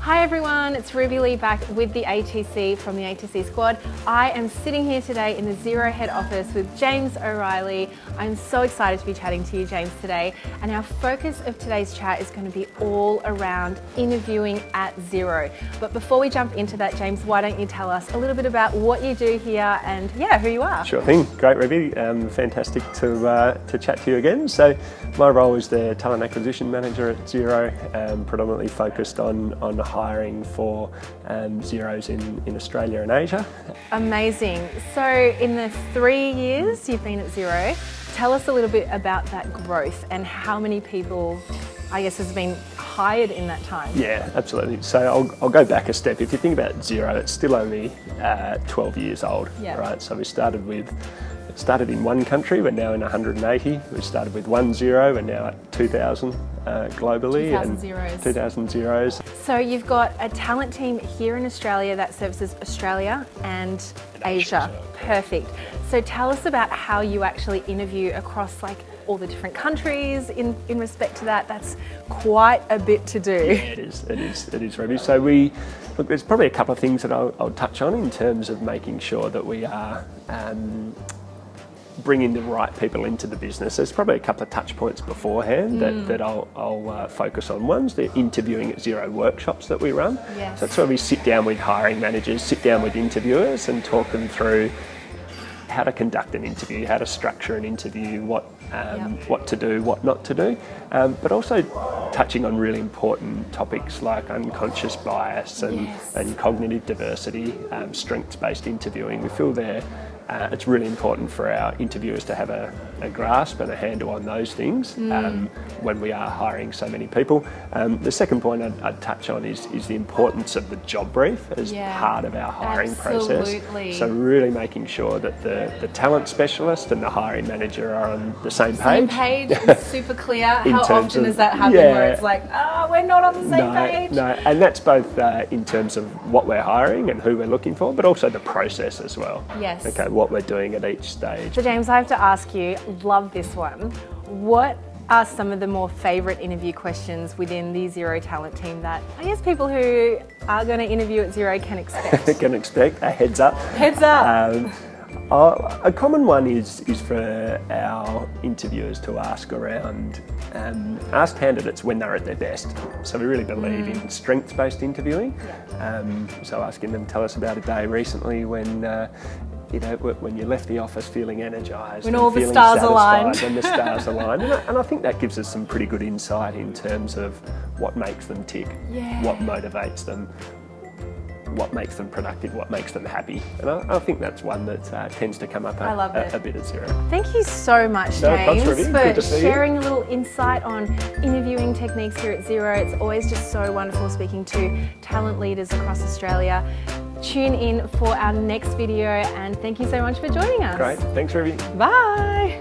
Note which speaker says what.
Speaker 1: Hi everyone, it's Ruby Lee back with the ATC from the ATC squad. I am sitting here today in the Xero head office with James O'Reilly. I'm so excited to be chatting to you, James, today. And our focus of today's chat is going to be all around interviewing at Xero. But before we jump into that, James, why don't you tell us a little bit about what you do here and who you are?
Speaker 2: Sure thing. Great, Ruby. Fantastic to chat to you again. So my role is the talent acquisition manager at Xero, predominantly focused on hiring for Xeros in Australia and Asia.
Speaker 1: Amazing. So in the 3 years you've been at Xero, tell us a little bit about that growth and how many people, I guess, has been hired in that time.
Speaker 2: Yeah, absolutely. So I'll go back a step. If you think about Xero, it's still only 12 years old, right? So we started in one country, we're now in 180. We started with 1 Xero, we're now at 2,000 globally. 2,000 Xeros.
Speaker 1: So you've got a talent team here in Australia that services Australia and Asia. Perfect. So tell us about how you actually interview across all the different countries in respect to that. That's quite a bit to do.
Speaker 2: Yeah, it is, Ruby. So look, there's probably a couple of things that I'll touch on in terms of making sure that we are bringing the right people into the business. There's probably a couple of touch points beforehand that I'll focus on. One's the interviewing at Xero workshops that we run.
Speaker 1: Yes.
Speaker 2: So that's where we sit down with hiring managers, sit down with interviewers and talk them through how to conduct an interview, how to structure an interview, what to do, what not to do, but also touching on really important topics like unconscious bias and cognitive diversity, strengths-based interviewing. We feel it's really important for our interviewers to have a grasp and a handle on those things when we are hiring so many people. The second point I'd touch on is the importance of the job brief as part of our hiring process. So really making sure that the talent specialist and the hiring manager are on the same page.
Speaker 1: And super clear. How often does that happen where it's like, we're not on the same page?
Speaker 2: No, and that's both in terms of what we're hiring and who we're looking for, but also the process as well.
Speaker 1: Yes.
Speaker 2: Okay, what we're doing at each stage.
Speaker 1: So James, I have to ask you, love this one. What are some of the more favourite interview questions within the Xero talent team that I guess people who are going to interview at Xero can expect?
Speaker 2: Can expect a heads up.
Speaker 1: Heads up.
Speaker 2: A common one is for our interviewers to ask candidates when they're at their best. So we really believe in strengths-based interviewing. So asking them, tell us about a day recently when you left the office feeling energised,
Speaker 1: when all the stars aligned,
Speaker 2: and the stars aligned, and I think that gives us some pretty good insight in terms of what makes them tick, what motivates them, what makes them productive, what makes them happy. And I think that's one that tends to come up a bit at Xero.
Speaker 1: Thank you so much, James, for sharing a little insight on interviewing techniques here at Xero. It's always just so wonderful speaking to talent leaders across Australia. Tune in for our next video and thank you so much for joining us.
Speaker 2: Great, thanks Ruby.
Speaker 1: Bye.